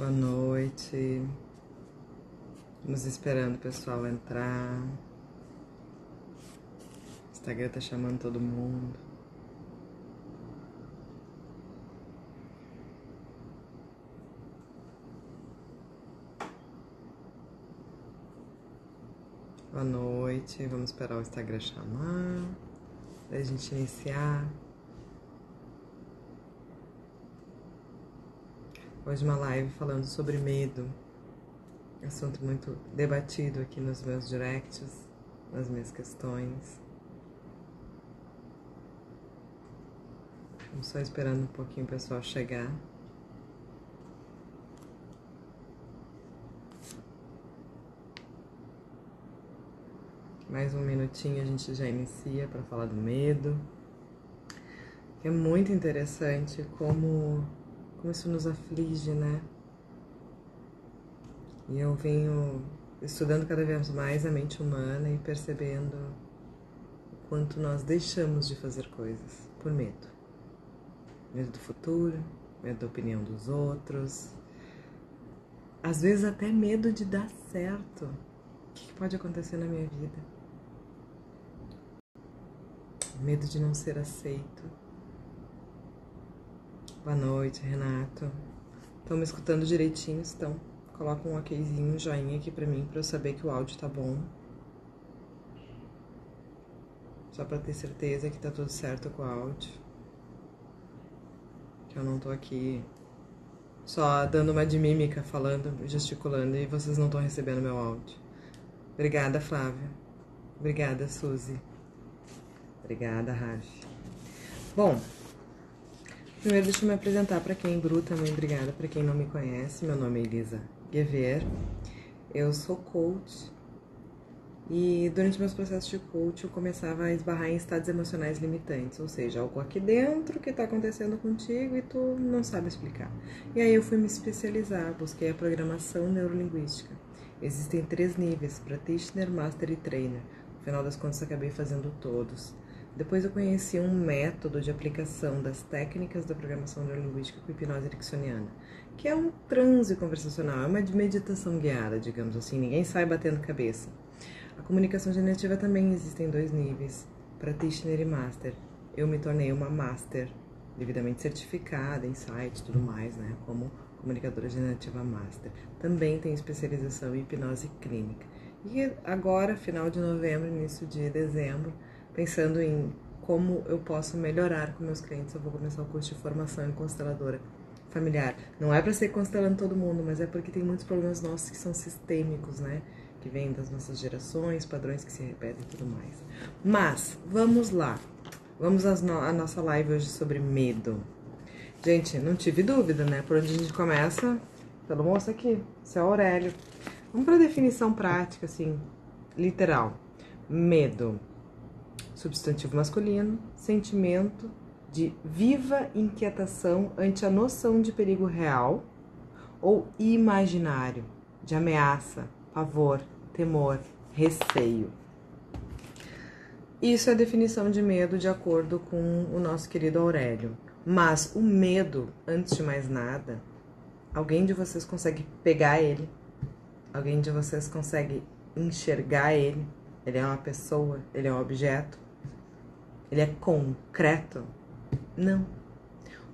Boa noite. Vamos esperando o pessoal entrar. O Instagram tá chamando todo mundo. Boa noite. Vamos esperar o Instagram chamar pra gente iniciar. Hoje uma live falando sobre medo. Assunto muito debatido aqui nos meus directs, nas minhas questões. Estamos só esperando um pouquinho o pessoal chegar. Mais um minutinho a gente já inicia para falar do medo. É muito interessante como isso nos aflige, né? E eu venho estudando cada vez mais a mente humana e percebendo o quanto nós deixamos de fazer coisas por medo. Medo do futuro, medo da opinião dos outros. Às vezes até medo de dar certo. O que pode acontecer na minha vida? Medo de não ser aceito. Boa noite, Renato. Estão me escutando direitinho? Estão? Coloca um okzinho, um joinha aqui pra mim, pra eu saber que o áudio tá bom. Só pra ter certeza que tá tudo certo com o áudio. Que eu não tô aqui só dando uma de mímica, falando, gesticulando, e vocês não estão recebendo meu áudio. Obrigada, Flávia. Obrigada, Suzy. Obrigada, Raf. Bom, primeiro deixa eu me apresentar para quem também, obrigada para quem não me conhece. Meu nome é Elisa Guever, eu sou coach e durante meus processos de coach eu começava a esbarrar em estados emocionais limitantes, ou seja, algo aqui dentro que está acontecendo contigo e tu não sabe explicar. E aí eu fui me especializar, busquei a programação neurolinguística. Existem 3 níveis, Practitioner, Master e Trainer. No final das contas, acabei fazendo todos. Depois eu conheci um método de aplicação das técnicas da programação neurolinguística com hipnose ericksoniana, que é um transe conversacional, é uma meditação guiada, digamos assim, ninguém sai batendo cabeça. A comunicação generativa também existem 2 níveis, Practitioner e Master. Eu me tornei uma Master, devidamente certificada em site e tudo mais, né, como comunicadora generativa Master. Também tenho especialização em hipnose clínica. E agora, final de novembro, início de dezembro, pensando em como eu posso melhorar com meus clientes, eu vou começar o curso de formação em consteladora familiar. Não é para ser constelando todo mundo, mas é porque tem muitos problemas nossos que são sistêmicos, né? Que vêm das nossas gerações, padrões que se repetem e tudo mais. Mas, vamos lá. Vamos à nossa live hoje sobre medo. Gente, não tive dúvida, né? Por onde a gente começa? Pelo moço aqui, seu Aurélio. Vamos para a definição prática, assim, literal. Medo. Substantivo masculino, sentimento de viva inquietação ante a noção de perigo real ou imaginário, de ameaça, pavor, temor, receio. Isso é a definição de medo de acordo com o nosso querido Aurélio. Mas o medo, antes de mais nada, alguém de vocês consegue pegar ele? Alguém de vocês consegue enxergar ele? Ele é uma pessoa? Ele é um objeto? Ele é concreto? Não.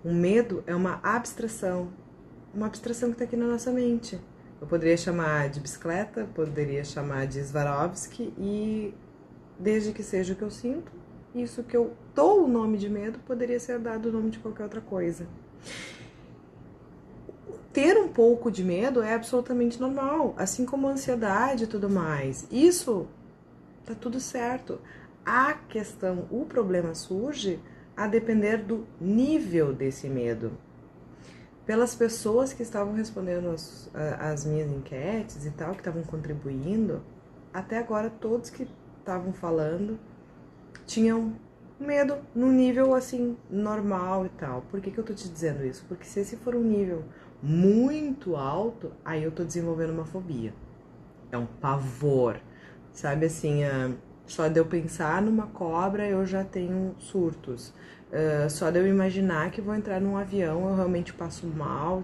O medo é uma abstração que está aqui na nossa mente. Eu poderia chamar de bicicleta, poderia chamar de Swarovski e, desde que seja o que eu sinto, isso que eu dou o nome de medo poderia ser dado o nome de qualquer outra coisa. Ter um pouco de medo é absolutamente normal, assim como a ansiedade e tudo mais. Isso tá tudo certo. A questão, o problema surge a depender do nível desse medo. Pelas pessoas que estavam respondendo as minhas enquetes e tal, que estavam contribuindo, até agora todos que estavam falando tinham medo no nível assim, normal e tal. Por que eu tô te dizendo isso? Porque se esse for um nível muito alto, aí eu tô desenvolvendo uma fobia. É um pavor. Sabe assim, só de eu pensar numa cobra eu já tenho surtos. Só de eu imaginar que vou entrar num avião eu realmente passo mal.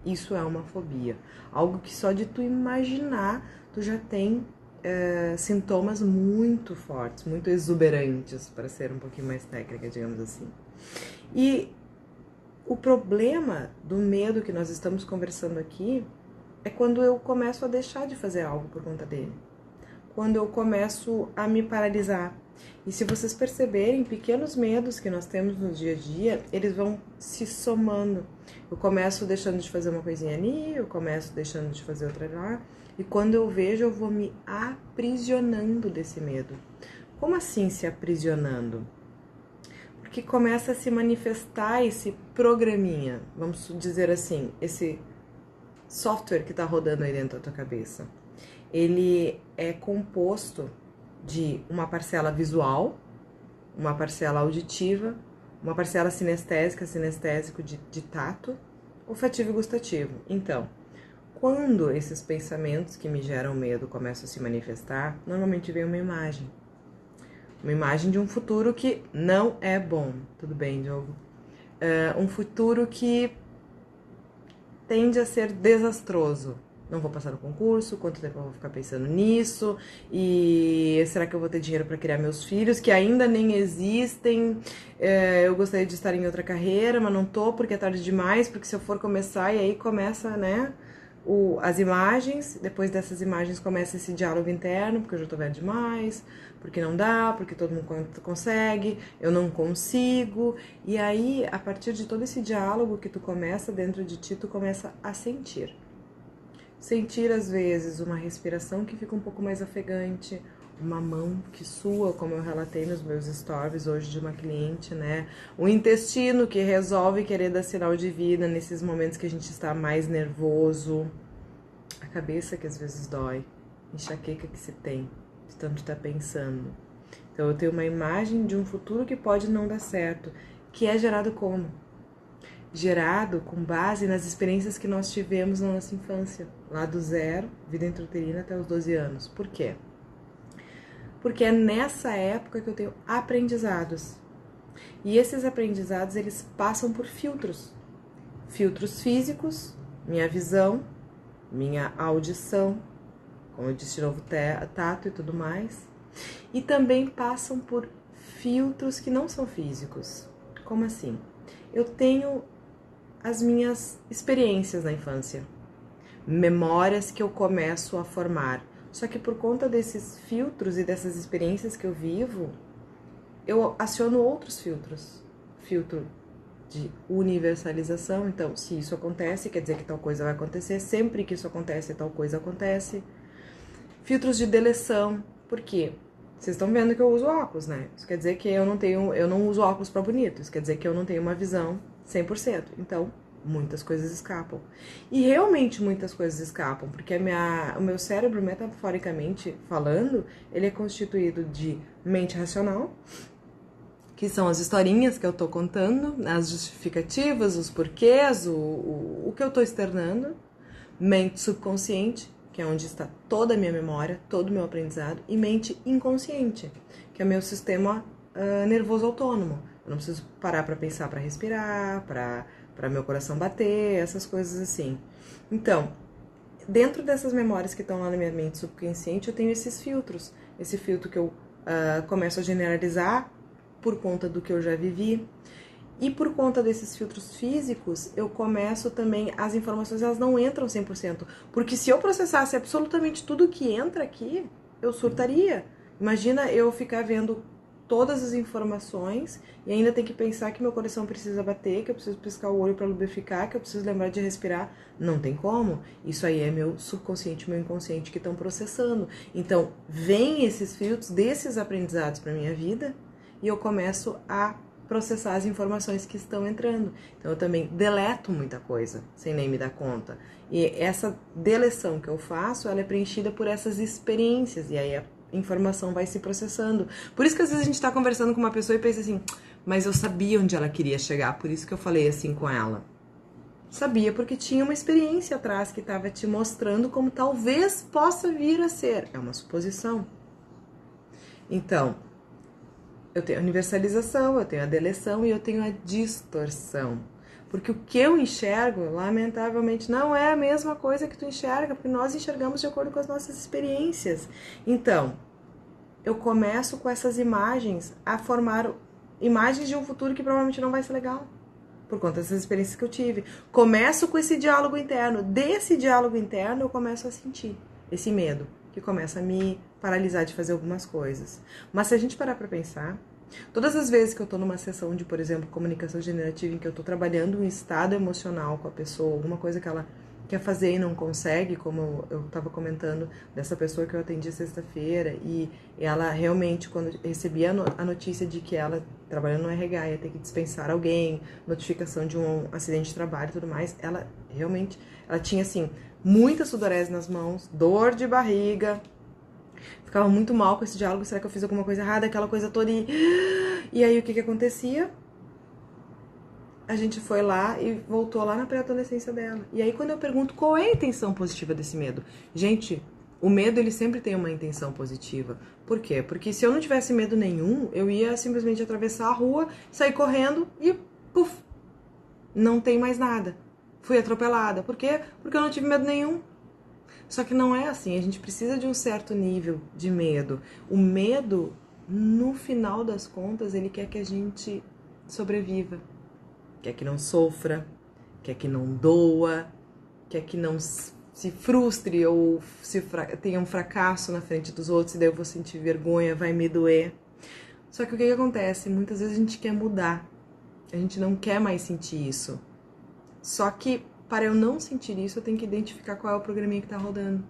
Isso é uma fobia. Algo que só de tu imaginar, tu já tem sintomas muito fortes, muito exuberantes, para ser um pouquinho mais técnica, digamos assim. E o problema do medo que nós estamos conversando aqui é quando eu começo a deixar de fazer algo por conta dele. Quando eu começo a me paralisar. E se vocês perceberem, pequenos medos que nós temos no dia a dia, eles vão se somando. Eu começo deixando de fazer uma coisinha ali, eu começo deixando de fazer outra lá, e quando eu vejo, eu vou me aprisionando desse medo. Como assim se aprisionando? Porque começa a se manifestar esse programinha, vamos dizer assim, esse software que está rodando aí dentro da tua cabeça. Ele é composto de uma parcela visual, uma parcela auditiva, uma parcela sinestésico de tato, olfativo e gustativo. Então, quando esses pensamentos que me geram medo começam a se manifestar, normalmente vem uma imagem. Uma imagem de um futuro que não é bom. Tudo bem, Diogo? Um futuro que tende a ser desastroso. Não vou passar no concurso, quanto tempo eu vou ficar pensando nisso, e será que eu vou ter dinheiro para criar meus filhos, que ainda nem existem, eu gostaria de estar em outra carreira, mas não tô porque é tarde demais, porque se eu for começar, e aí começa, né, as imagens, depois dessas imagens começa esse diálogo interno, porque eu já tô velho demais, porque não dá, porque todo mundo consegue, eu não consigo, e aí, a partir de todo esse diálogo que tu começa dentro de ti, tu começa a sentir. Sentir, às vezes, uma respiração que fica um pouco mais ofegante, uma mão que sua, como eu relatei nos meus stories hoje de uma cliente, né? O intestino que resolve querer dar sinal de vida nesses momentos que a gente está mais nervoso, a cabeça que às vezes dói, enxaqueca que se tem, de tanto estar pensando. Então eu tenho uma imagem de um futuro que pode não dar certo, que é gerado como? Gerado com base nas experiências que nós tivemos na nossa infância, lá do zero, vida intrauterina, até os 12 anos. Por quê? Porque é nessa época que eu tenho aprendizados. E esses aprendizados, eles passam por filtros. Filtros físicos, minha visão, minha audição, como eu disse de novo, tato e tudo mais. E também passam por filtros que não são físicos. Como assim? Eu tenho as minhas experiências na infância, memórias que eu começo a formar. Só que por conta desses filtros e dessas experiências que eu vivo, eu aciono outros filtros. Filtro de universalização, então se isso acontece, quer dizer que tal coisa vai acontecer, sempre que isso acontece, tal coisa acontece. Filtros de deleção, por quê? Vocês estão vendo que eu uso óculos, né? Isso quer dizer que eu não uso óculos para bonito, isso quer dizer que eu não tenho uma visão 100%. Então, muitas coisas escapam. E realmente muitas coisas escapam, porque o meu cérebro, metaforicamente falando, ele é constituído de mente racional, que são as historinhas que eu tô contando, as justificativas, os porquês, o que eu tô externando, mente subconsciente, que é onde está toda a minha memória, todo o meu aprendizado, e mente inconsciente, que é o meu sistema nervoso autônomo. Eu não preciso parar para pensar, para respirar, para meu coração bater, essas coisas assim. Então, dentro dessas memórias que estão lá na minha mente subconsciente, eu tenho esses filtros. Esse filtro que eu começo a generalizar por conta do que eu já vivi. E por conta desses filtros físicos, eu começo também, as informações elas não entram 100%. Porque se eu processasse absolutamente tudo que entra aqui, eu surtaria. Imagina eu ficar vendo todas as informações e ainda ter que pensar que meu coração precisa bater, que eu preciso piscar o olho para lubrificar, que eu preciso lembrar de respirar. Não tem como. Isso aí é meu subconsciente, meu inconsciente que estão processando. Então, vem esses filtros desses aprendizados para minha vida e eu começo a processar as informações que estão entrando. Então eu também deleto muita coisa, sem nem me dar conta. E essa deleção que eu faço, ela é preenchida por essas experiências, e aí a informação vai se processando. Por isso que às vezes a gente está conversando com uma pessoa e pensa assim, mas eu sabia onde ela queria chegar, por isso que eu falei assim com ela. Sabia porque tinha uma experiência atrás que estava te mostrando como talvez possa vir a ser. É uma suposição. Então, eu tenho a universalização, eu tenho a deleção e eu tenho a distorção. Porque o que eu enxergo, lamentavelmente, não é a mesma coisa que tu enxerga, porque nós enxergamos de acordo com as nossas experiências. Então, eu começo com essas imagens a formar imagens de um futuro que provavelmente não vai ser legal, por conta dessas experiências que eu tive. Começo com esse diálogo interno. Desse diálogo interno eu começo a sentir esse medo, que começa a me paralisar de fazer algumas coisas. Mas se a gente parar para pensar, todas as vezes que eu tô numa sessão de, por exemplo, comunicação generativa, em que eu tô trabalhando um estado emocional com a pessoa, alguma coisa que ela quer fazer e não consegue, como eu estava comentando dessa pessoa que eu atendi sexta-feira, e ela realmente, quando recebia a notícia de que ela, trabalhando no RH, ia ter que dispensar alguém, notificação de um acidente de trabalho e tudo mais, ela realmente, ela tinha, assim, muita sudorese nas mãos, dor de barriga, ficava muito mal com esse diálogo, será que eu fiz alguma coisa errada, aquela coisa toda, e aí o que acontecia? A gente foi lá e voltou lá na pré-adolescência dela. E aí quando eu pergunto qual é a intenção positiva desse medo? Gente, o medo ele sempre tem uma intenção positiva. Por quê? Porque se eu não tivesse medo nenhum, eu ia simplesmente atravessar a rua, sair correndo e puf, não tem mais nada. Fui atropelada. Por quê? Porque eu não tive medo nenhum. Só que não é assim, a gente precisa de um certo nível de medo. O medo, no final das contas, ele quer que a gente sobreviva. Quer que não sofra, quer que não doa, quer que não se frustre ou tenha um fracasso na frente dos outros e daí eu vou sentir vergonha, vai me doer. Só que o que acontece? Muitas vezes a gente quer mudar, a gente não quer mais sentir isso. Só que para eu não sentir isso, eu tenho que identificar qual é o programinha que está rodando.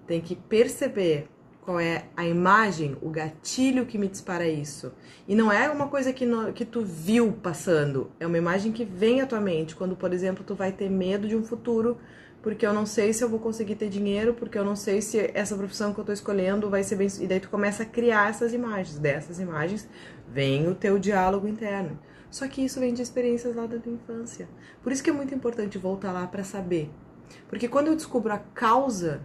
Tem que perceber qual é a imagem, o gatilho que me dispara isso. E não é uma coisa que tu viu passando, é uma imagem que vem à tua mente. Quando, por exemplo, tu vai ter medo de um futuro, porque eu não sei se eu vou conseguir ter dinheiro, porque eu não sei se essa profissão que eu tô escolhendo vai ser bem... E daí tu começa a criar essas imagens. Dessas imagens vem o teu diálogo interno. Só que isso vem de experiências lá da tua infância. Por isso que é muito importante voltar lá para saber. Porque quando eu descubro a causa,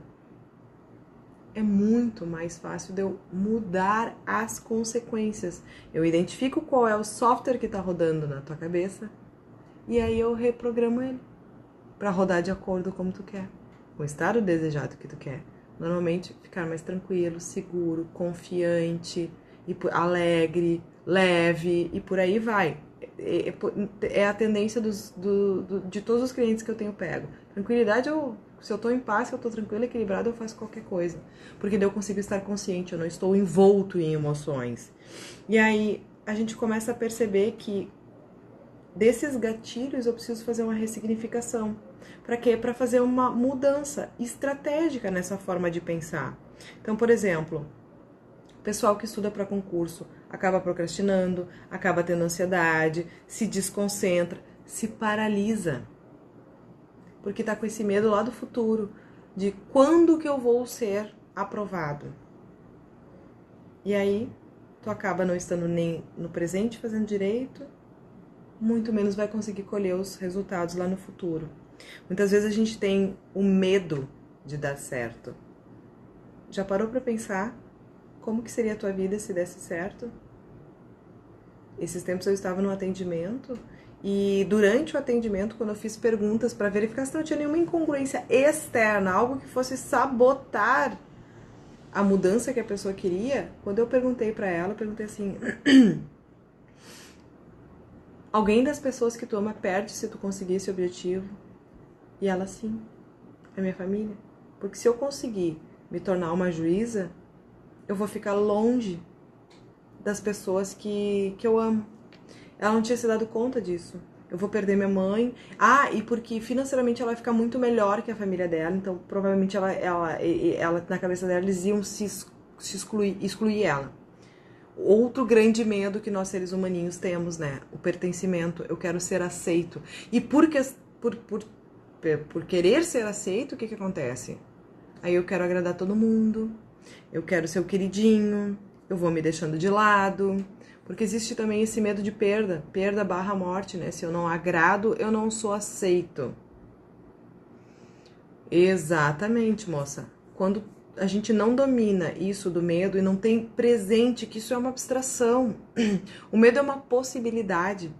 é muito mais fácil de eu mudar as consequências. Eu identifico qual é o software que está rodando na tua cabeça e aí eu reprogramo ele para rodar de acordo com como tu quer, com o estado desejado que tu quer. Normalmente ficar mais tranquilo, seguro, confiante, alegre, leve e por aí vai. É a tendência de todos os clientes que eu tenho pego. Tranquilidade, se eu tô em paz, se eu tô tranquila, equilibrada, eu faço qualquer coisa. Porque daí eu consigo estar consciente, eu não estou envolto em emoções. E aí a gente começa a perceber que desses gatilhos eu preciso fazer uma ressignificação. Para quê? Para fazer uma mudança estratégica nessa forma de pensar. Então, por exemplo, o pessoal que estuda para concurso acaba procrastinando, acaba tendo ansiedade, se desconcentra, se paralisa. Porque tá com esse medo lá do futuro, de quando que eu vou ser aprovado. E aí, tu acaba não estando nem no presente fazendo direito, muito menos vai conseguir colher os resultados lá no futuro. Muitas vezes a gente tem o medo de dar certo. Já parou para pensar como que seria a tua vida se desse certo? Esses tempos eu estava no atendimento e durante o atendimento, quando eu fiz perguntas para verificar se não tinha nenhuma incongruência externa, algo que fosse sabotar a mudança que a pessoa queria, quando eu perguntei para ela, eu perguntei assim: alguém das pessoas que tu ama perde se tu conseguir esse objetivo? E ela, sim, é minha família. Porque se eu conseguir me tornar uma juíza, eu vou ficar longe das pessoas que eu amo. Ela não tinha se dado conta disso. Eu vou perder minha mãe. Ah, e porque financeiramente ela vai ficar muito melhor que a família dela. Então, provavelmente, ela na cabeça dela, eles iam se excluir ela. Outro grande medo que nós seres humaninhos temos, né? O pertencimento. Eu quero ser aceito. E por querer ser aceito, o que acontece? Aí eu quero agradar todo mundo. Eu quero ser o queridinho. Eu vou me deixando de lado. Porque existe também esse medo de perda. Perda / morte, né? Se eu não agrado, eu não sou aceito. Exatamente, moça. Quando a gente não domina isso do medo e não tem presente que isso é uma abstração. O medo é uma possibilidade.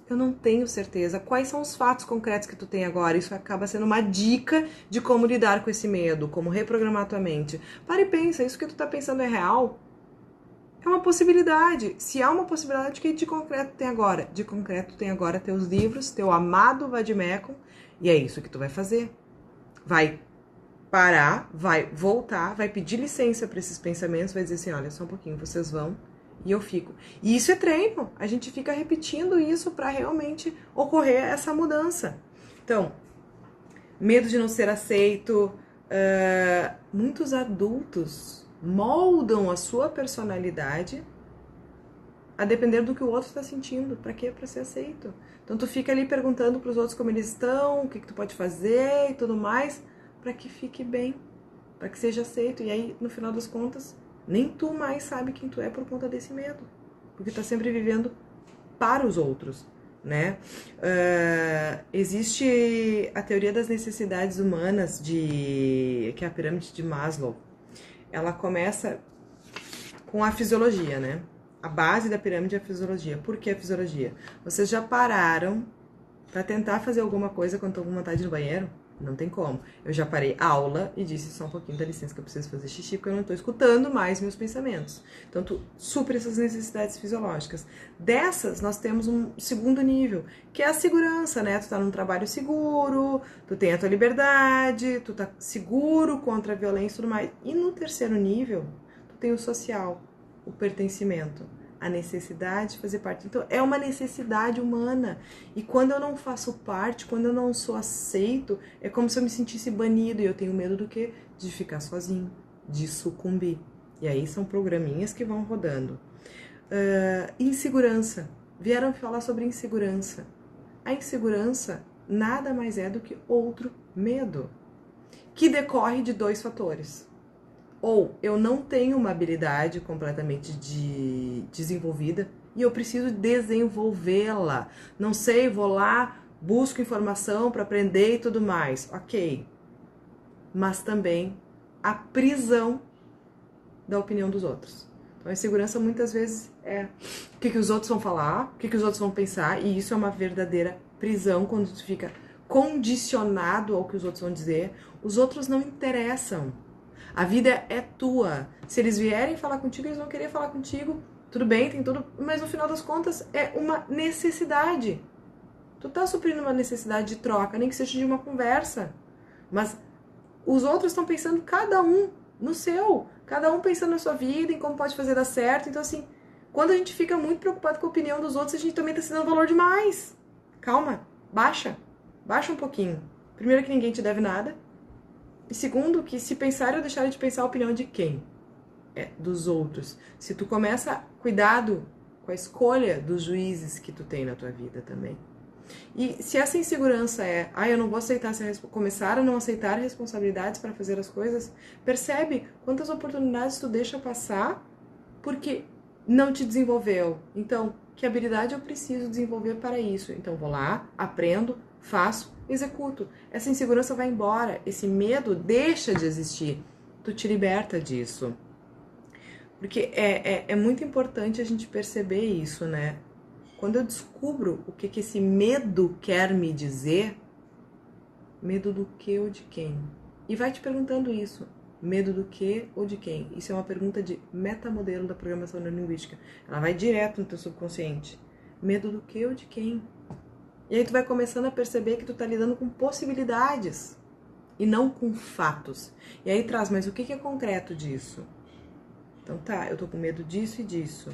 Eu não tenho certeza. Quais são os fatos concretos que tu tem agora? Isso acaba sendo uma dica de como lidar com esse medo, como reprogramar tua mente. Para e pensa, isso que tu tá pensando é real? É uma possibilidade. Se há uma possibilidade, o que de concreto tem agora? De concreto tem agora teus livros, teu amado Vademecum, e é isso que tu vai fazer. Vai parar, vai voltar, vai pedir licença para esses pensamentos, vai dizer assim, olha, só um pouquinho, vocês vão e eu fico. E isso é treino, a gente fica repetindo isso para realmente ocorrer essa mudança. Então, medo de não ser aceito, muitos adultos moldam a sua personalidade a depender do que o outro está sentindo. Para quê? Para ser aceito. Então tu fica ali perguntando para os outros como eles estão, o que tu pode fazer e tudo mais, para que fique bem, para que seja aceito. E aí, no final das contas, nem tu mais sabe quem tu é por conta desse medo, porque tá sempre vivendo para os outros, né? Existe a teoria das necessidades humanas, que é a pirâmide de Maslow. Ela começa com a fisiologia, né? A base da pirâmide é a fisiologia. Por que a fisiologia? Vocês já pararam para tentar fazer alguma coisa quando estão com vontade no banheiro? Não tem como. Eu já parei a aula e disse só um pouquinho, dá licença que eu preciso fazer xixi, porque eu não estou escutando mais meus pensamentos. Então, tu supre essas necessidades fisiológicas. Dessas, nós temos um segundo nível, que é a segurança, né? Tu tá num trabalho seguro, tu tem a tua liberdade, tu tá seguro contra a violência e tudo mais. E no terceiro nível, tu tem o social, o pertencimento, a necessidade de fazer parte. Então, é uma necessidade humana. E quando eu não faço parte, quando eu não sou aceito, é como se eu me sentisse banido. E eu tenho medo do quê? De ficar sozinho, de sucumbir. E aí são programinhas que vão rodando. Insegurança. Vieram falar sobre insegurança. A insegurança nada mais é do que outro medo, que decorre de dois fatores. Ou eu não tenho uma habilidade completamente desenvolvida e eu preciso desenvolvê-la. Não sei, vou lá, busco informação para aprender e tudo mais. Ok. Mas também a prisão da opinião dos outros. Então a insegurança muitas vezes é o que os outros vão falar, o que os outros vão pensar, e isso é uma verdadeira prisão quando tu fica condicionado ao que os outros vão dizer. Os outros não interessam. A vida é tua. Se eles vierem falar contigo, eles vão querer falar contigo. Tudo bem, tem tudo. Mas no final das contas é uma necessidade. Tu tá suprindo uma necessidade de troca, nem que seja de uma conversa. Mas os outros estão pensando cada um no seu. Cada um pensando na sua vida, em como pode fazer dar certo. Então assim, quando a gente fica muito preocupado com a opinião dos outros, a gente também tá se dando valor demais. Calma, baixa. Baixa um pouquinho. Primeiro que ninguém te deve nada. E segundo, que se pensar ou deixar de pensar a opinião de quem? É dos outros. Se tu começa cuidado com a escolha dos juízes que tu tem na tua vida também. E se essa insegurança é, eu não vou aceitar, começar a não aceitar responsabilidades para fazer as coisas, percebe quantas oportunidades tu deixa passar porque não te desenvolveu. Então, que habilidade eu preciso desenvolver para isso? Então, vou lá, aprendo, faço, executo. Essa insegurança vai embora, esse medo deixa de existir. Tu te liberta disso. Porque é muito importante a gente perceber isso, né? Quando eu descubro o que esse medo quer me dizer, medo do que ou de quem? E vai te perguntando isso. Medo do que ou de quem? Isso é uma pergunta de metamodelo da programação neurolinguística. Ela vai direto no teu subconsciente. Medo do que ou de quem? E aí tu vai começando a perceber que tu tá lidando com possibilidades e não com fatos. E aí traz, mas o que é concreto disso? Então tá, eu tô com medo disso e disso.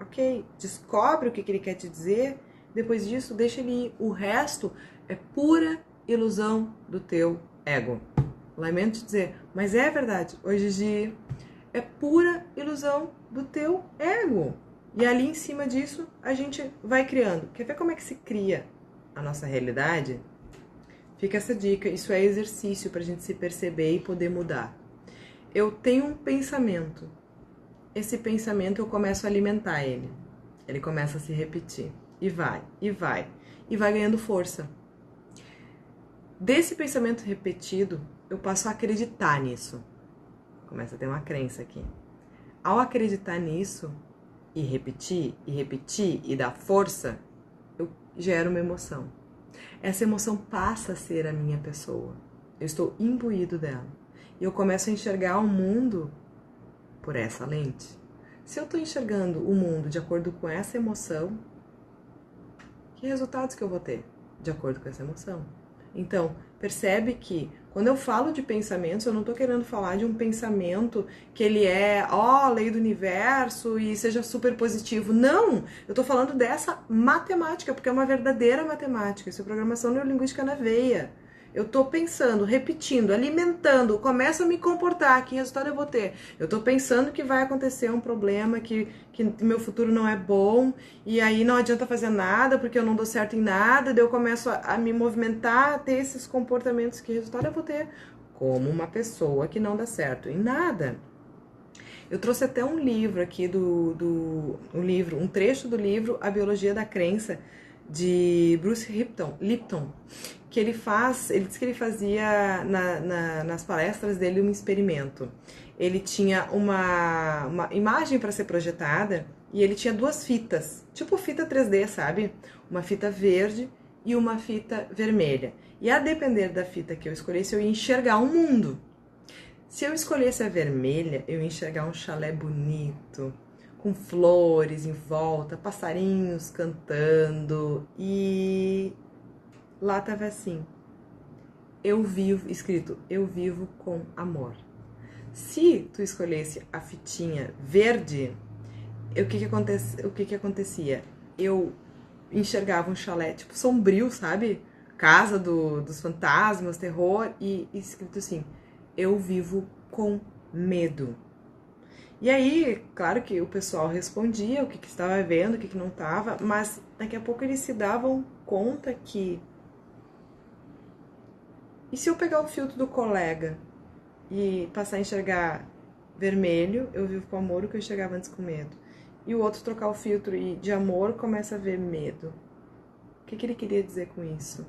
Ok, descobre o que ele quer te dizer, depois disso deixa ele ir. O resto é pura ilusão do teu ego. Lamento te dizer, mas é verdade. Hoje Gigi, é pura ilusão do teu ego. E ali em cima disso, a gente vai criando. Quer ver como é que se cria a nossa realidade? Fica essa dica. Isso é exercício para a gente se perceber e poder mudar. Eu tenho um pensamento. Esse pensamento eu começo a alimentar ele. Ele começa a se repetir. E vai, e vai. E vai ganhando força. Desse pensamento repetido, eu passo a acreditar nisso. Começa a ter uma crença aqui. Ao acreditar nisso, e repetir, e dar força, eu gero uma emoção. Essa emoção passa a ser a minha pessoa. Eu estou imbuído dela. E eu começo a enxergar o mundo por essa lente. Se eu estou enxergando o mundo de acordo com essa emoção, que resultados que eu vou ter de acordo com essa emoção? Então, percebe que quando eu falo de pensamentos, eu não estou querendo falar de um pensamento que ele é, lei do universo e seja super positivo. Não! Eu estou falando dessa matemática, porque é uma verdadeira matemática. Isso é programação neurolinguística na veia. Eu estou pensando, repetindo, alimentando, começo a me comportar, que resultado eu vou ter? Eu estou pensando que vai acontecer um problema, que meu futuro não é bom, e aí não adianta fazer nada, porque eu não dou certo em nada, daí eu começo a me movimentar, a ter esses comportamentos, que resultado eu vou ter? Como uma pessoa que não dá certo em nada. Eu trouxe até um livro aqui um trecho do livro A Biologia da Crença, de Bruce Lipton, que ele disse que ele fazia nas palestras dele um experimento. Ele tinha uma imagem para ser projetada e ele tinha duas fitas, tipo fita 3D, sabe? Uma fita verde e uma fita vermelha. E a depender da fita que eu escolhesse, eu ia enxergar um mundo. Se eu escolhesse a vermelha, eu ia enxergar um chalé bonito, com flores em volta, passarinhos cantando, e lá estava assim, escrito, eu vivo com amor. Se tu escolhesse a fitinha verde, o que acontecia? Eu enxergava um chalé tipo sombrio, sabe? Casa dos fantasmas, terror, e escrito assim, eu vivo com medo. E aí, claro que o pessoal respondia o que estava vendo, o que não estava, mas daqui a pouco eles se davam conta que... E se eu pegar o filtro do colega e passar a enxergar vermelho, eu vivo com amor, o que eu enxergava antes com medo. E o outro trocar o filtro e de amor começa a ver medo. O que ele queria dizer com isso?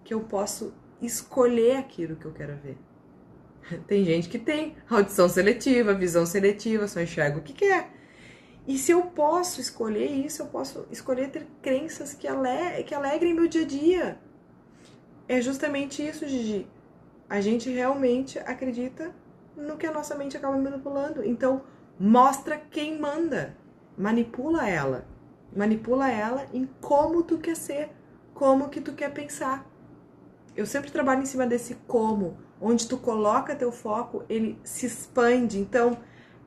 Que eu posso escolher aquilo que eu quero ver. Tem gente que tem audição seletiva, visão seletiva, só enxerga o que quer. E se eu posso escolher isso, eu posso escolher ter crenças que alegrem meu dia a dia. É justamente isso, Gigi. A gente realmente acredita no que a nossa mente acaba manipulando. Então, mostra quem manda. Manipula ela. Manipula ela em como tu quer ser, como que tu quer pensar. Eu sempre trabalho em cima desse como. Onde tu coloca teu foco, ele se expande. Então,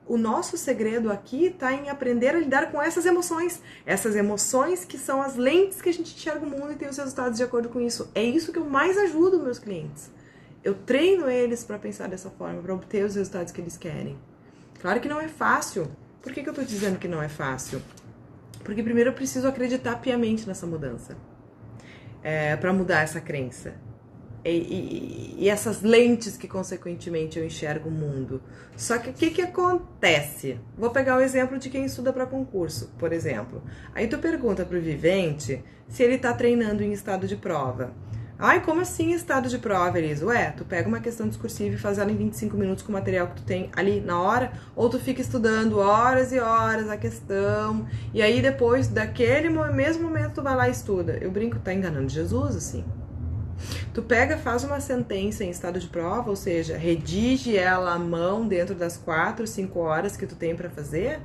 o nosso segredo aqui está em aprender a lidar com essas emoções. Essas emoções que são as lentes que a gente enxerga o mundo e tem os resultados de acordo com isso. É isso que eu mais ajudo meus clientes. Eu treino eles para pensar dessa forma, para obter os resultados que eles querem. Claro que não é fácil. Por que eu estou dizendo que não é fácil? Porque primeiro eu preciso acreditar piamente nessa mudança. Para mudar essa crença. E essas lentes que, consequentemente, eu enxergo o mundo. Só que o que acontece? Vou pegar o exemplo de quem estuda para concurso, por exemplo. Aí tu pergunta pro vivente se ele tá treinando em estado de prova. Ai, como assim estado de prova, Elis? Ué, tu pega uma questão discursiva e faz ela em 25 minutos com o material que tu tem ali na hora, ou tu fica estudando horas e horas a questão, e aí depois, daquele mesmo momento, tu vai lá e estuda. Eu brinco, tá enganando Jesus, assim. Tu pega, faz uma sentença em estado de prova, ou seja, redige ela à mão dentro das 4, 5 horas que tu tem para fazer.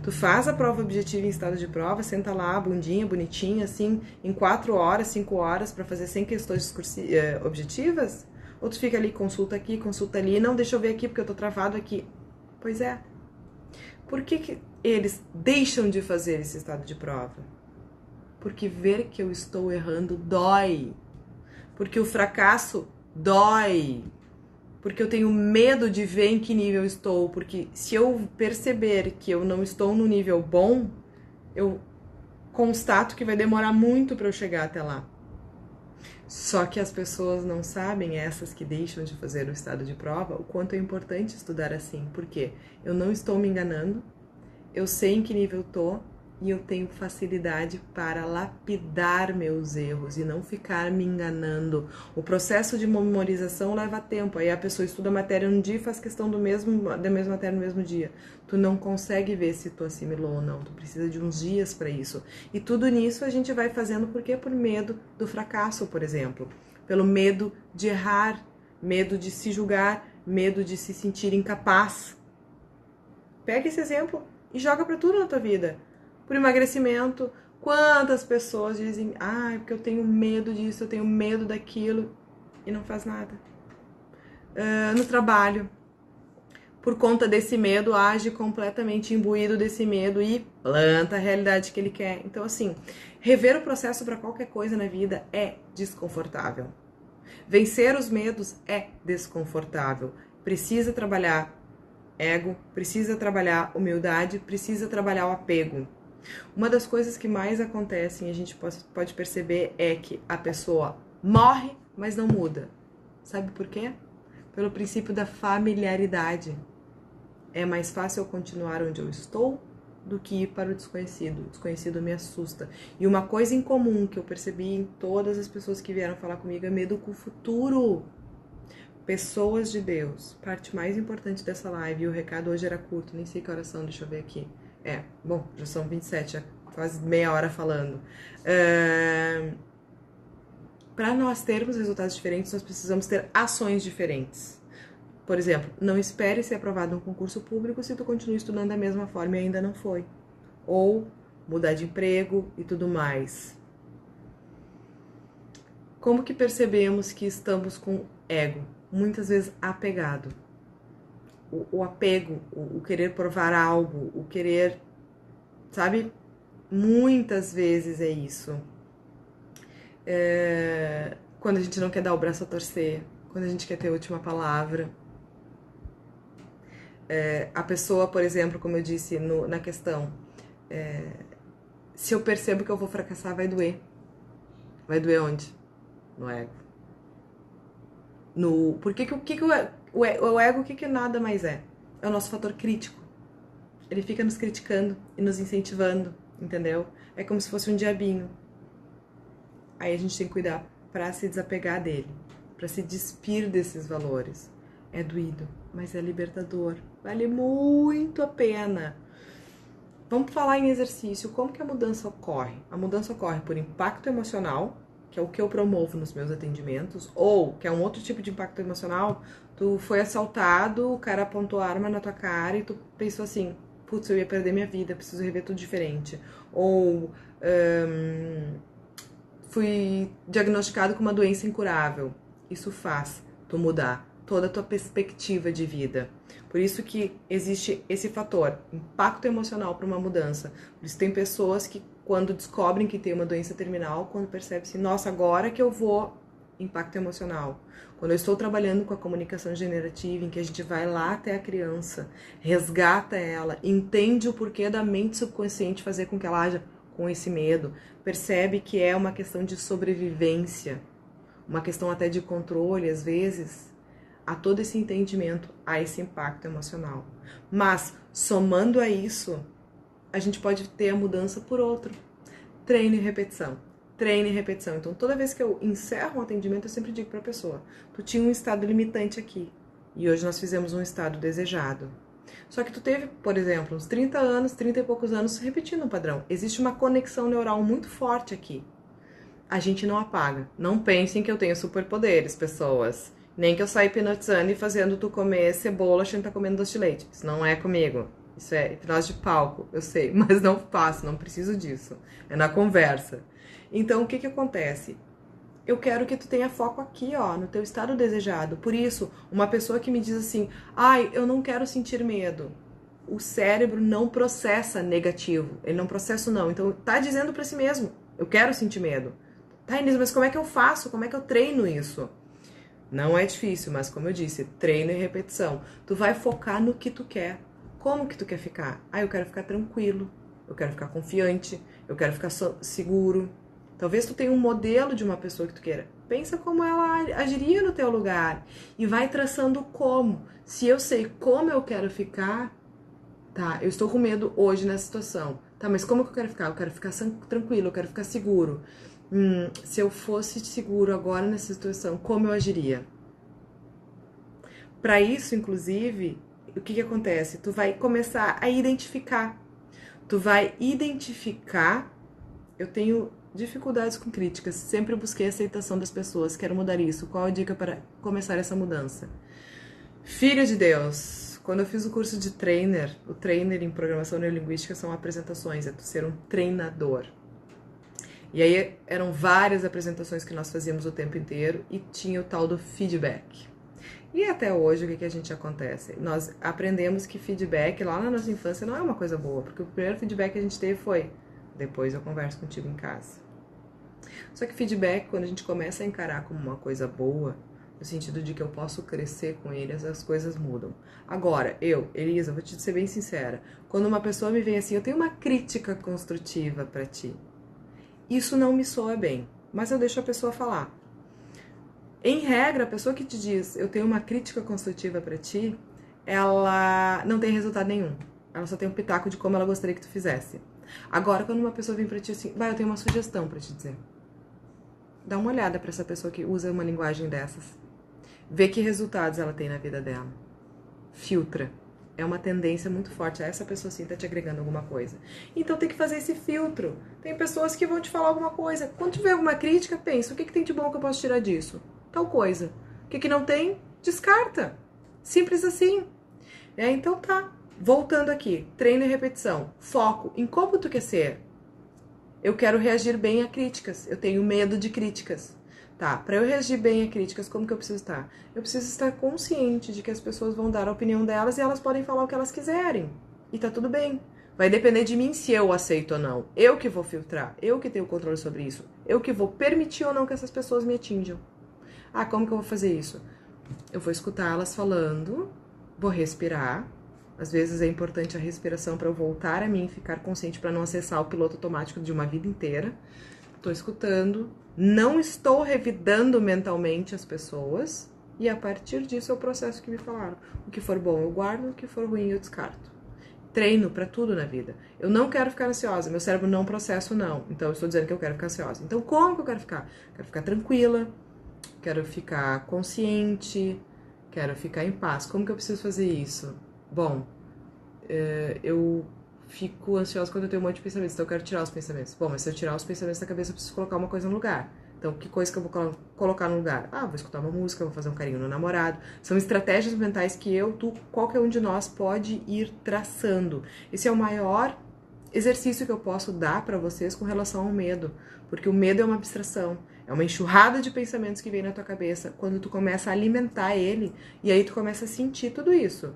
Tu faz a prova objetiva em estado de prova, senta lá, bundinha, bonitinha, assim, em 4 horas, 5 horas para fazer 100 questões objetivas? Ou tu fica ali, consulta aqui, consulta ali, não, deixa eu ver aqui porque eu tô travado aqui. Pois é. Por que eles deixam de fazer esse estado de prova? Porque ver que eu estou errando dói. Porque o fracasso dói. Porque eu tenho medo de ver em que nível estou. Porque se eu perceber que eu não estou no nível bom, eu constato que vai demorar muito para eu chegar até lá. Só que as pessoas não sabem, essas que deixam de fazer o estado de prova, o quanto é importante estudar assim. Porque eu não estou me enganando, eu sei em que nível estou e eu tenho facilidade para lapidar meus erros e não ficar me enganando. O processo de memorização leva tempo. Aí a pessoa estuda a matéria um dia e faz questão da mesma matéria no mesmo dia. Tu não consegue ver se tu assimilou ou não. Tu precisa de uns dias para isso. E tudo nisso a gente vai fazendo porque por medo do fracasso, por exemplo. Pelo medo de errar, medo de se julgar, medo de se sentir incapaz. Pega esse exemplo e joga para tudo na tua vida. Por emagrecimento, quantas pessoas dizem, porque eu tenho medo disso, eu tenho medo daquilo, e não faz nada. No trabalho, por conta desse medo, age completamente imbuído desse medo e planta a realidade que ele quer. Então, assim, rever o processo para qualquer coisa na vida é desconfortável. Vencer os medos é desconfortável. Precisa trabalhar ego, precisa trabalhar humildade, precisa trabalhar o apego. Uma das coisas que mais acontecem, a gente pode perceber, é que a pessoa morre, mas não muda. Sabe por quê? Pelo princípio da familiaridade. É mais fácil eu continuar onde eu estou do que ir para o desconhecido. O desconhecido me assusta. E uma coisa em comum que eu percebi em todas as pessoas que vieram falar comigo é medo com o futuro. Pessoas de Deus. Parte mais importante dessa live, e o recado hoje era curto, nem sei que horas são, deixa eu ver aqui. Bom, já são 27, já quase meia hora falando. Para nós termos resultados diferentes, nós precisamos ter ações diferentes. Por exemplo, não espere ser aprovado num concurso público se tu continua estudando da mesma forma e ainda não foi. Ou mudar de emprego e tudo mais. Como que percebemos que estamos com ego? Muitas vezes apegado. O apego, o querer provar algo, o querer, sabe? Muitas vezes é isso. Quando a gente não quer dar o braço a torcer, quando a gente quer ter a última palavra. A pessoa, por exemplo, como eu disse na questão, se eu percebo que eu vou fracassar, vai doer. Vai doer onde? No ego. Porque o ego, o que nada mais é? É o nosso fator crítico. Ele fica nos criticando e nos incentivando, entendeu? É como se fosse um diabinho. Aí a gente tem que cuidar para se desapegar dele, para se despir desses valores. É doído, mas é libertador. Vale muito a pena. Vamos falar em exercício. Como que a mudança ocorre? A mudança ocorre por impacto emocional, que é o que eu promovo nos meus atendimentos, ou, que é um outro tipo de impacto emocional, tu foi assaltado, o cara apontou a arma na tua cara e tu pensou assim, putz, eu ia perder minha vida, preciso rever tudo diferente. Ou fui diagnosticado com uma doença incurável. Isso faz tu mudar toda a tua perspectiva de vida. Por isso que existe esse fator, impacto emocional para uma mudança. Por isso tem pessoas que quando descobrem que tem uma doença terminal, quando percebem assim, nossa, agora que eu vou, impacto emocional. Quando eu estou trabalhando com a comunicação generativa, em que a gente vai lá até a criança, resgata ela, entende o porquê da mente subconsciente fazer com que ela haja com esse medo, percebe que é uma questão de sobrevivência, uma questão até de controle, às vezes, a todo esse entendimento, a esse impacto emocional. Mas, somando a isso, a gente pode ter a mudança por outro. Treino e repetição. Treino e repetição. Então, toda vez que eu encerro um atendimento, eu sempre digo para a pessoa, tu tinha um estado limitante aqui, e hoje nós fizemos um estado desejado. Só que tu teve, por exemplo, uns 30 anos, 30 e poucos anos repetindo um padrão. Existe uma conexão neural muito forte aqui. A gente não apaga. Não pensem que eu tenho superpoderes, pessoas. Nem que eu saia hipnotizando e fazendo tu comer cebola achando que tá comendo doce de leite. Isso não é comigo. Isso é hipnose de palco, eu sei. Mas não faço, não preciso disso. É na conversa. Então, o que acontece? Eu quero que tu tenha foco aqui, ó, no teu estado desejado. Por isso, uma pessoa que me diz assim, eu não quero sentir medo. O cérebro não processa negativo. Ele não processa não. Então, tá dizendo pra si mesmo, eu quero sentir medo. Tá, Inês, mas como é que eu faço? Como é que eu treino isso? Não é difícil, mas como eu disse, treino e repetição. Tu vai focar no que tu quer. Como que tu quer ficar? Eu quero ficar tranquilo. Eu quero ficar confiante. Eu quero ficar seguro. Talvez tu tenha um modelo de uma pessoa que tu queira. Pensa como ela agiria no teu lugar. E vai traçando como. Se eu sei como eu quero ficar, tá, eu estou com medo hoje nessa situação. Tá, mas como que eu quero ficar? Eu quero ficar tranquilo, eu quero ficar seguro. Se eu fosse seguro agora nessa situação, como eu agiria? Para isso, inclusive, o que acontece? Tu vai começar a identificar. Tu vai identificar. Eu tenho dificuldades com críticas. Sempre busquei a aceitação das pessoas. Quero mudar isso. Qual a dica para começar essa mudança? Filho de Deus, quando eu fiz o curso de trainer, o trainer em programação neurolinguística são apresentações, é tu ser um treinador. E aí eram várias apresentações que nós fazíamos o tempo inteiro e tinha o tal do feedback. E até hoje, o que a gente acontece? Nós aprendemos que feedback lá na nossa infância não é uma coisa boa, porque o primeiro feedback que a gente teve foi: depois eu converso contigo em casa. Só que feedback, quando a gente começa a encarar como uma coisa boa, no sentido de que eu posso crescer com ele, as coisas mudam. Agora, Elisa, vou te ser bem sincera, quando uma pessoa me vem assim, eu tenho uma crítica construtiva pra ti, isso não me soa bem, mas eu deixo a pessoa falar. Em regra, a pessoa que te diz, eu tenho uma crítica construtiva pra ti, ela não tem resultado nenhum. Ela só tem um pitaco de como ela gostaria que tu fizesse. Agora, quando uma pessoa vem pra ti assim, eu tenho uma sugestão pra te dizer. Dá uma olhada pra essa pessoa que usa uma linguagem dessas. Vê que resultados ela tem na vida dela. Filtra. É uma tendência muito forte. Essa pessoa sim tá te agregando alguma coisa. Então tem que fazer esse filtro. Tem pessoas que vão te falar alguma coisa. Quando tiver alguma crítica, pensa, o que tem de bom que eu posso tirar disso? Tal coisa. O que não tem, descarta. Simples assim. Então tá. Voltando aqui. Treino e repetição. Foco em como tu quer ser. Eu quero reagir bem a críticas. Eu tenho medo de críticas. Tá, para eu reagir bem a críticas, como que eu preciso estar? Eu preciso estar consciente de que as pessoas vão dar a opinião delas e elas podem falar o que elas quiserem. E tá tudo bem. Vai depender de mim se eu aceito ou não. Eu que vou filtrar. Eu que tenho controle sobre isso. Eu que vou permitir ou não que essas pessoas me atinjam. Ah, como que eu vou fazer isso? Eu vou escutar elas falando, vou respirar. Às vezes é importante a respiração para eu voltar a mim, ficar consciente para não acessar o piloto automático de uma vida inteira. Estou escutando, não estou revidando mentalmente as pessoas e a partir disso é o processo que me falaram. O que for bom eu guardo, o que for ruim eu descarto. Treino para tudo na vida. Eu não quero ficar ansiosa, meu cérebro não processa não. Então eu estou dizendo que eu quero ficar ansiosa. Então como que eu quero ficar? Quero ficar tranquila, quero ficar consciente, quero ficar em paz. Como que eu preciso fazer isso? Bom, eu fico ansiosa quando eu tenho um monte de pensamentos, então eu quero tirar os pensamentos. Bom, mas se eu tirar os pensamentos da cabeça, eu preciso colocar uma coisa no lugar. Então, que coisa que eu vou colocar no lugar? Ah, vou escutar uma música, vou fazer um carinho no namorado. São estratégias mentais que qualquer um de nós pode ir traçando. Esse é o maior exercício que eu posso dar para vocês com relação ao medo. Porque o medo é uma abstração. É uma enxurrada de pensamentos que vem na tua cabeça quando tu começa a alimentar ele e aí tu começa a sentir tudo isso.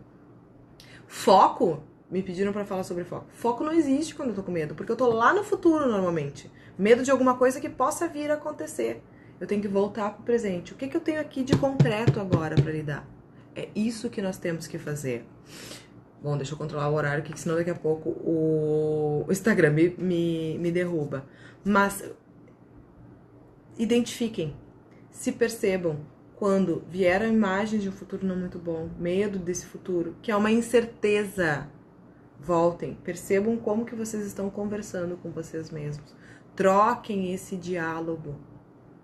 Foco, me pediram pra falar sobre foco. Foco não existe quando eu tô com medo, porque eu tô lá no futuro normalmente. Medo de alguma coisa que possa vir a acontecer. Eu tenho que voltar pro presente. O que eu tenho aqui de concreto agora pra lidar? É isso que nós temos que fazer. Bom, deixa eu controlar o horário, porque senão daqui a pouco o Instagram me derruba. Mas identifiquem, se percebam, quando vieram imagens de um futuro não muito bom, medo desse futuro, que é uma incerteza, voltem, percebam como que vocês estão conversando com vocês mesmos. Troquem esse diálogo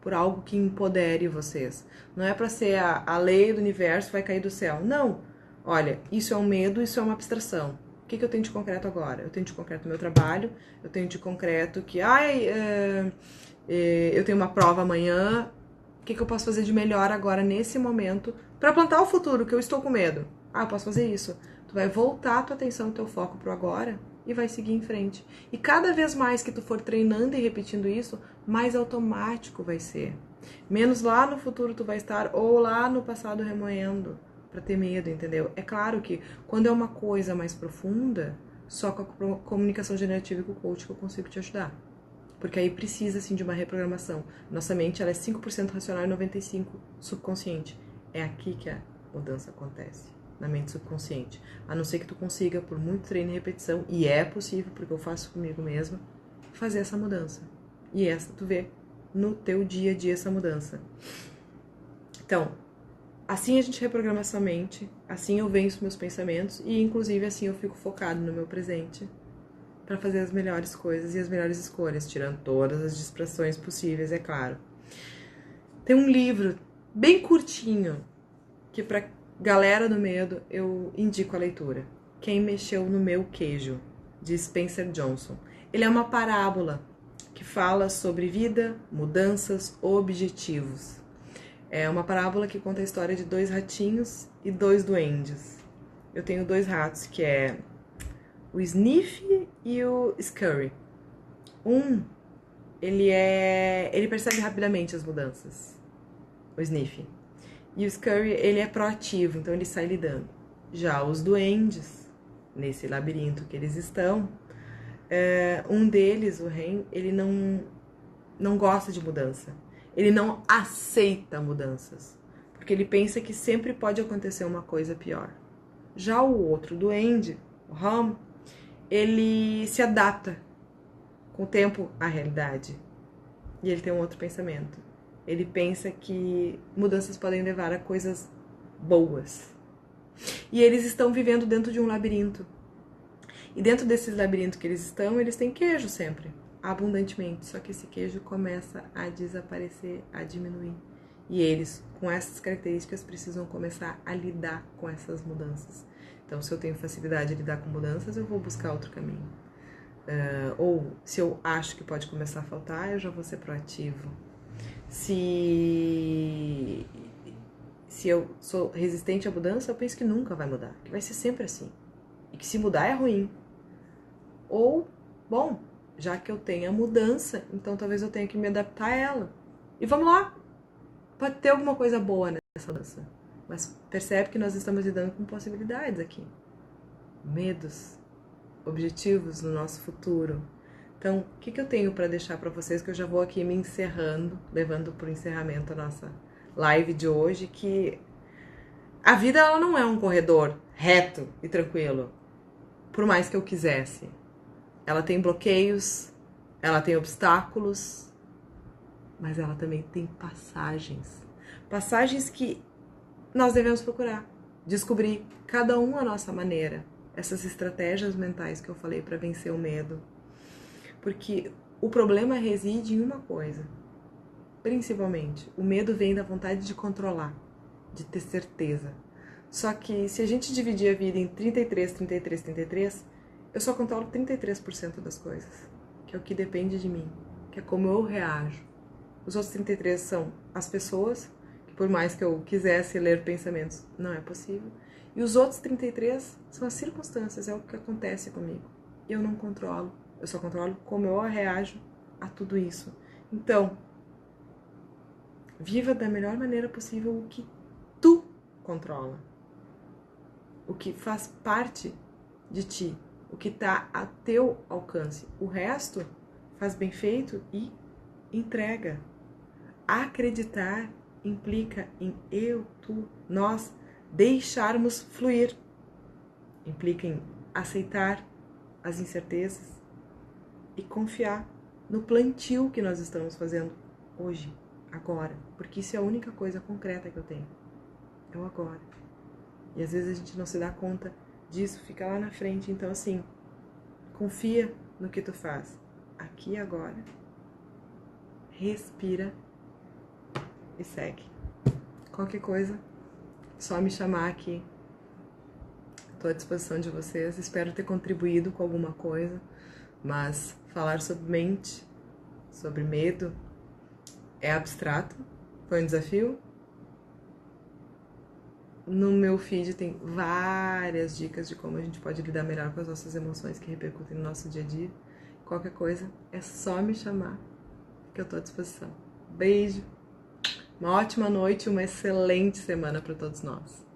por algo que empodere vocês. Não é para ser a lei do universo vai cair do céu. Não. Olha, isso é um medo, isso é uma abstração. O que eu tenho de concreto agora? Eu tenho de concreto o meu trabalho, eu tenho de concreto que eu tenho uma prova amanhã. O que eu posso fazer de melhor agora, nesse momento, para plantar o futuro, que eu estou com medo? Ah, eu posso fazer isso. Tu vai voltar a tua atenção, o teu foco pro agora e vai seguir em frente. E cada vez mais que tu for treinando e repetindo isso, mais automático vai ser. Menos lá no futuro tu vai estar, ou lá no passado remoendo, para ter medo, entendeu? É claro que quando é uma coisa mais profunda, só com a comunicação generativa e com o coach que eu consigo te ajudar. Porque aí precisa, assim, de uma reprogramação. Nossa mente, ela é 5% racional e 95% subconsciente. É aqui que a mudança acontece, na mente subconsciente. A não ser que tu consiga, por muito treino e repetição, e é possível, porque eu faço comigo mesma, fazer essa mudança. E essa, tu vê no teu dia a dia essa mudança. Então, assim a gente reprograma essa mente, assim eu venço meus pensamentos e, inclusive, assim eu fico focado no meu presente, para fazer as melhores coisas e as melhores escolhas, tirando todas as distrações possíveis, é claro. Tem um livro bem curtinho que para galera do medo eu indico a leitura. Quem Mexeu no Meu Queijo, de Spencer Johnson. Ele é uma parábola que fala sobre vida, mudanças, objetivos. É uma parábola que conta a história de 2 ratinhos e 2 duendes. Eu tenho 2 ratos, que é o Sniff e o Scurry. Ele percebe rapidamente as mudanças, o Sniff. E o Scurry, ele é proativo, então ele sai lidando. Já os duendes, nesse labirinto que eles estão, um deles, o Ren, ele não gosta de mudança. Ele não aceita mudanças, porque ele pensa que sempre pode acontecer uma coisa pior. Já o outro duende, o Ram, ele se adapta com o tempo à realidade. E ele tem um outro pensamento. Ele pensa que mudanças podem levar a coisas boas. E eles estão vivendo dentro de um labirinto. E dentro desse labirinto que eles estão, eles têm queijo sempre, abundantemente. Só que esse queijo começa a desaparecer, a diminuir. E eles, com essas características, precisam começar a lidar com essas mudanças. Então, se eu tenho facilidade de lidar com mudanças, eu vou buscar outro caminho. Ou, se eu acho que pode começar a faltar, eu já vou ser proativo. Se eu sou resistente à mudança, eu penso que nunca vai mudar, que vai ser sempre assim. E que se mudar é ruim. Ou, bom, já que eu tenho a mudança, então talvez eu tenha que me adaptar a ela. E vamos lá! Pode ter alguma coisa boa nessa mudança. Mas percebe que nós estamos lidando com possibilidades aqui. Medos, objetivos no nosso futuro. Então, o que eu tenho para deixar para vocês, que eu já vou aqui me encerrando, levando para o encerramento a nossa live de hoje, que a vida ela não é um corredor reto e tranquilo, por mais que eu quisesse. Ela tem bloqueios, ela tem obstáculos, mas ela também tem passagens. Passagens que nós devemos procurar, descobrir, cada um à nossa maneira, essas estratégias mentais que eu falei para vencer o medo. Porque o problema reside em uma coisa, principalmente, o medo vem da vontade de controlar, de ter certeza. Só que se a gente dividir a vida em 33, 33, 33, eu só controlo 33% das coisas, que é o que depende de mim, que é como eu reajo. Os outros 33 são as pessoas, que por mais que eu quisesse ler pensamentos, não é possível. E os outros 33 são as circunstâncias, é o que acontece comigo. Eu não controlo, eu só controlo como eu reajo a tudo isso. Então, viva da melhor maneira possível o que tu controla. O que faz parte de ti, o que está a teu alcance. O resto, faz bem feito e entrega. Acreditar implica em eu, tu, nós deixarmos fluir. Implica em aceitar as incertezas e confiar no plantio que nós estamos fazendo hoje, agora. Porque isso é a única coisa concreta que eu tenho. É o agora. E às vezes a gente não se dá conta disso, fica lá na frente. Então assim, confia no que tu faz. Aqui agora. Respira e segue. Qualquer coisa, só me chamar aqui. Estou à disposição de vocês. Espero ter contribuído com alguma coisa. Mas falar sobre mente, sobre medo, é abstrato. Foi um desafio. No meu feed tem várias dicas de como a gente pode lidar melhor com as nossas emoções que repercutem no nosso dia a dia. Qualquer coisa, é só me chamar que eu estou à disposição. Beijo, uma ótima noite e uma excelente semana para todos nós.